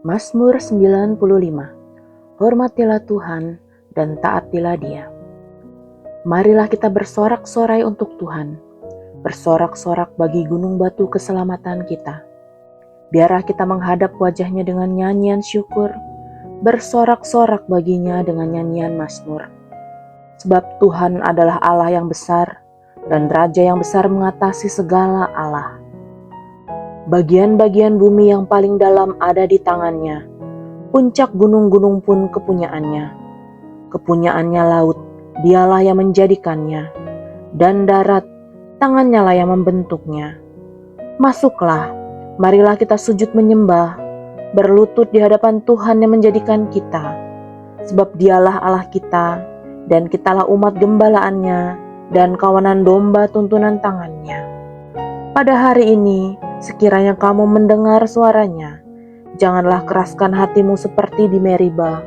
Mazmur 95. Hormatilah Tuhan dan taatilah Dia. Marilah kita bersorak-sorai untuk Tuhan, bersorak-sorak bagi gunung batu keselamatan kita. Biarlah kita menghadap wajahnya dengan nyanyian syukur, bersorak-sorak baginya dengan nyanyian mazmur. Sebab Tuhan adalah Allah yang besar, dan Raja yang besar mengatasi segala Allah. Bagian-bagian bumi yang paling dalam ada di tangannya, puncak gunung-gunung pun kepunyaannya. Kepunyaannya laut, dialah yang menjadikannya, dan darat, tangannya lah yang membentuknya. Masuklah, marilah kita sujud menyembah, berlutut di hadapan Tuhan yang menjadikan kita. Sebab dialah Allah kita, dan kitalah umat gembalaannya, dan kawanan domba tuntunan tangannya. Pada hari ini, sekiranya kamu mendengar suaranya, janganlah keraskan hatimu seperti di Meriba,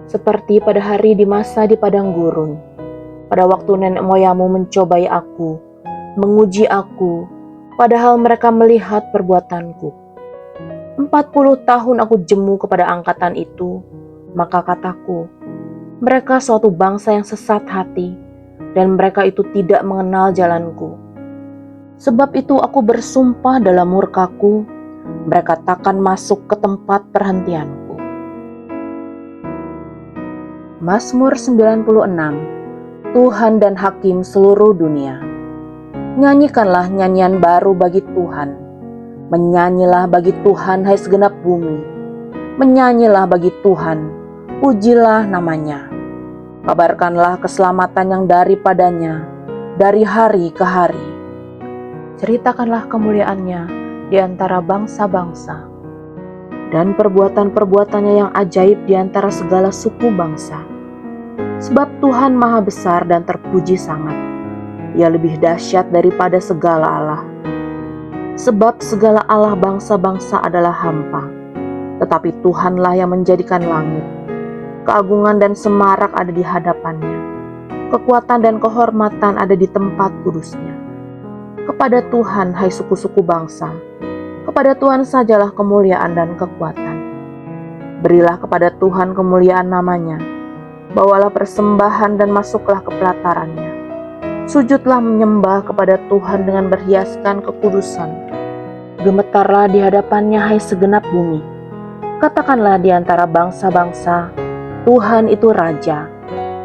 seperti pada hari di masa di padang gurun. Pada waktu nenek moyangmu mencobai aku, menguji aku, padahal mereka melihat perbuatanku. 40 tahun aku jemu kepada angkatan itu, maka kataku, mereka suatu bangsa yang sesat hati, dan mereka itu tidak mengenal jalanku. Sebab itu aku bersumpah dalam murkaku, mereka takkan masuk ke tempat perhentianku. Mazmur 96. Tuhan dan Hakim seluruh dunia. Nyanyikanlah nyanyian baru bagi Tuhan. Menyanyilah bagi Tuhan, hai segenap bumi. Menyanyilah bagi Tuhan, pujilah namanya. Kabarkanlah keselamatan yang daripadanya, dari hari ke hari. Ceritakanlah kemuliaannya di antara bangsa-bangsa, dan perbuatan-perbuatannya yang ajaib di antara segala suku bangsa. Sebab Tuhan maha besar dan terpuji sangat. Ia lebih dahsyat daripada segala Allah. Sebab segala Allah bangsa-bangsa adalah hampa, tetapi Tuhanlah yang menjadikan langit. Keagungan dan semarak ada di hadapannya. Kekuatan dan kehormatan ada di tempat kudusnya. Kepada Tuhan, hai suku-suku bangsa, kepada Tuhan sajalah kemuliaan dan kekuatan. Berilah kepada Tuhan kemuliaan namanya, bawalah persembahan dan masuklah ke pelatarannya. Sujudlah menyembah kepada Tuhan dengan berhiaskan kekudusan. Gemetarlah di hadapannya, hai segenap bumi. Katakanlah di antara bangsa-bangsa, Tuhan itu Raja.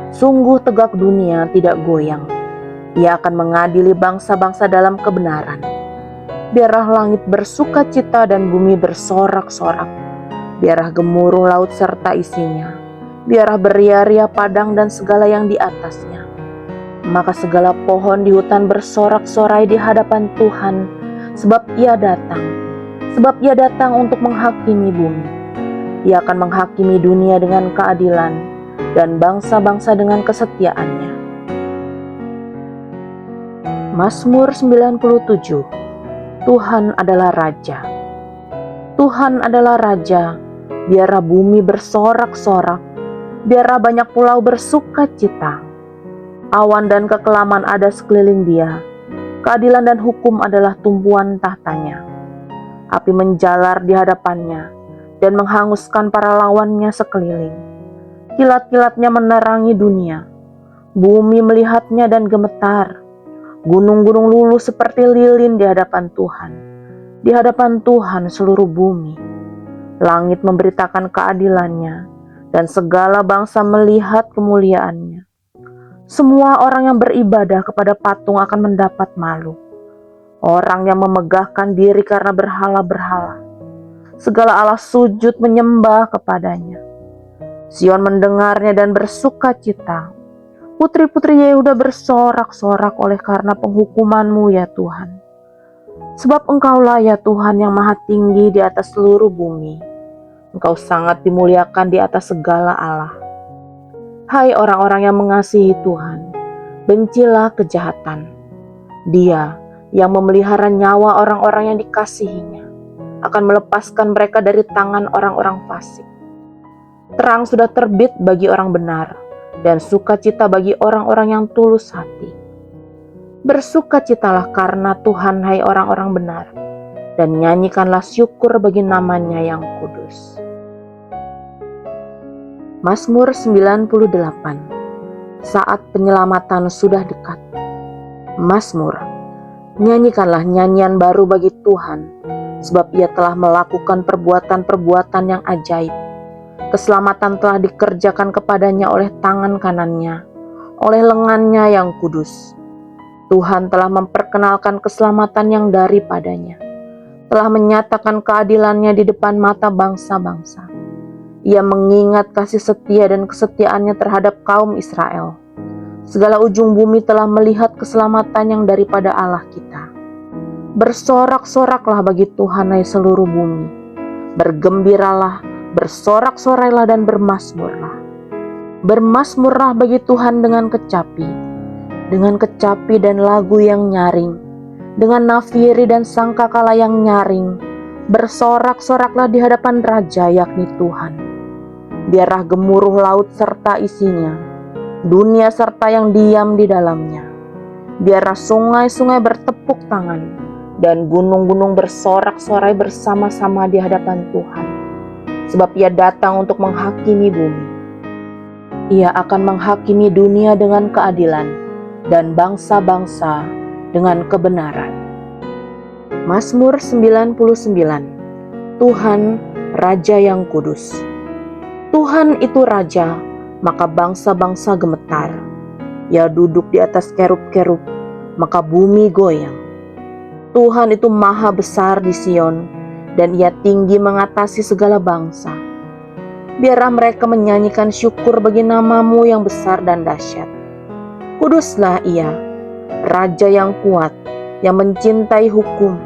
Sungguh tegak dunia tidak goyang. Ia akan mengadili bangsa-bangsa dalam kebenaran. Biarlah langit bersuka cita dan bumi bersorak-sorak. Biarlah gemuruh laut serta isinya. Biarlah beria-ria padang dan segala yang di atasnya. Maka segala pohon di hutan bersorak-sorai di hadapan Tuhan, sebab Ia datang. Sebab Ia datang untuk menghakimi bumi. Ia akan menghakimi dunia dengan keadilan, dan bangsa-bangsa dengan kesetiaannya. Mazmur 97. Tuhan adalah Raja. Tuhan adalah Raja, biarlah bumi bersorak-sorak, biarlah banyak pulau bersuka cita. Awan dan kekelaman ada sekeliling Dia, keadilan dan hukum adalah tumpuan tahtanya. Api menjalar di hadapannya, dan menghanguskan para lawannya sekeliling. Kilat-kilatnya menerangi dunia, bumi melihatnya dan gemetar. Gunung-gunung luluh seperti lilin di hadapan Tuhan. Di hadapan Tuhan seluruh bumi. Langit memberitakan keadilannya, dan segala bangsa melihat kemuliaannya. Semua orang yang beribadah kepada patung akan mendapat malu. Orang yang memegahkan diri karena berhala-berhala. Segala Allah sujud menyembah kepadanya. Sion mendengarnya dan bersuka cita. Putri-putri Yehuda bersorak-sorak oleh karena penghukuman-Mu ya Tuhan. Sebab Engkaulah ya Tuhan yang maha tinggi di atas seluruh bumi. Engkau sangat dimuliakan di atas segala Allah. Hai orang-orang yang mengasihi Tuhan, bencilah kejahatan. Dia yang memelihara nyawa orang-orang yang dikasihinya akan melepaskan mereka dari tangan orang-orang fasik. Terang sudah terbit bagi orang benar, dan sukacita bagi orang-orang yang tulus hati. Bersukacitalah karena Tuhan, hai orang-orang benar, dan nyanyikanlah syukur bagi namanya yang kudus. Mazmur 98. Saat penyelamatan sudah dekat. Mazmur. Nyanyikanlah nyanyian baru bagi Tuhan, sebab Ia telah melakukan perbuatan-perbuatan yang ajaib. Keselamatan telah dikerjakan kepadanya oleh tangan kanannya, oleh lengannya yang kudus. Tuhan telah memperkenalkan keselamatan yang daripadanya, telah menyatakan keadilannya di depan mata bangsa-bangsa. Ia mengingat kasih setia dan kesetiaannya terhadap kaum Israel. Segala ujung bumi telah melihat keselamatan yang daripada Allah kita. Bersorak-soraklah bagi Tuhan hai seluruh bumi. Bergembiralah, bersorak-sorailah dan bermasmurlah. Bermasmurlah bagi Tuhan dengan kecapi dan lagu yang nyaring, dengan nafiri dan sangkakala yang nyaring. Bersorak-soraklah di hadapan Raja, yakni Tuhan. Biarlah gemuruh laut serta isinya, dunia serta yang diam di dalamnya. Biarlah sungai-sungai bertepuk tangan, dan gunung-gunung bersorak-sorai bersama-sama di hadapan Tuhan. Sebab Ia datang untuk menghakimi bumi. Ia akan menghakimi dunia dengan keadilan, dan bangsa-bangsa dengan kebenaran. Mazmur 99. Tuhan, Raja yang kudus. Tuhan itu Raja, maka bangsa-bangsa gemetar. Ia duduk di atas kerub-kerub, maka bumi goyang. Tuhan itu maha besar di Sion, dan Ia tinggi mengatasi segala bangsa. Biarlah mereka menyanyikan syukur bagi nama-Mu yang besar dan dahsyat. Kuduslah Ia, Raja yang kuat, yang mencintai hukum.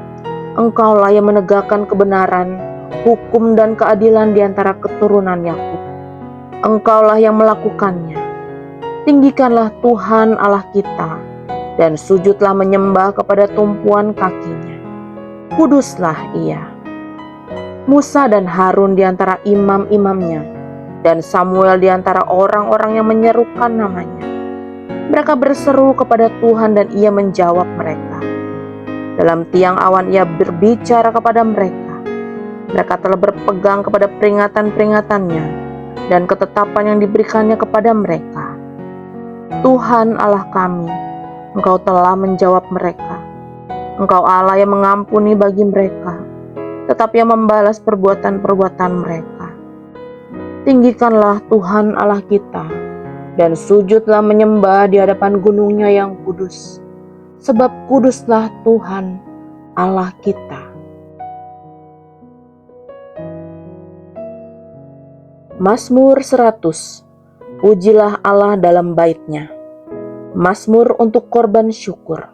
Engkaulah yang menegakkan kebenaran, hukum dan keadilan di antara keturunan Yakub. Engkaulah yang melakukannya. Tinggikanlah Tuhan Allah kita, dan sujudlah menyembah kepada tumpuan kakinya. Kuduslah Ia. Musa dan Harun di antara imam-imamnya, dan Samuel di antara orang-orang yang menyerukan namanya. Mereka berseru kepada Tuhan dan Ia menjawab mereka. Dalam tiang awan Ia berbicara kepada mereka. Mereka telah berpegang kepada peringatan-peringatannya dan ketetapan yang diberikannya kepada mereka. Tuhan Allah kami, Engkau telah menjawab mereka. Engkau Allah yang mengampuni bagi mereka, tetapi yang membalas perbuatan-perbuatan mereka. Tinggikanlah Tuhan Allah kita, dan sujudlah menyembah di hadapan gunungnya yang kudus, sebab kuduslah Tuhan Allah kita. Mazmur 100. Pujilah Allah dalam bait-Nya. Mazmur untuk korban syukur.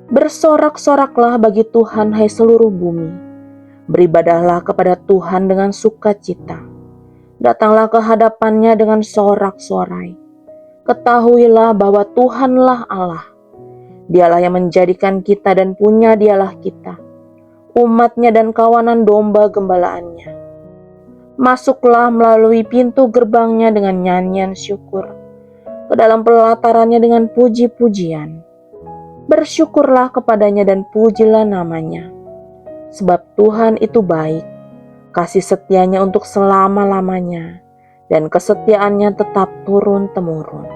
Bersorak-soraklah bagi Tuhan hai seluruh bumi. Beribadahlah kepada Tuhan dengan sukacita. Datanglah ke hadapan-Nya dengan sorak-sorai. Ketahuilah bahwa Tuhanlah Allah. Dialah yang menjadikan kita dan punya Dialah kita, umat-Nya dan kawanan domba gembalaannya. Masuklah melalui pintu gerbang-Nya dengan nyanyian syukur, ke dalam pelataran-Nya dengan puji-pujian. Bersyukurlah kepada-Nya dan pujilah nama-Nya. Sebab Tuhan itu baik, kasih setia-Nya untuk selama-lamanya, dan kesetiaan-Nya tetap turun-temurun.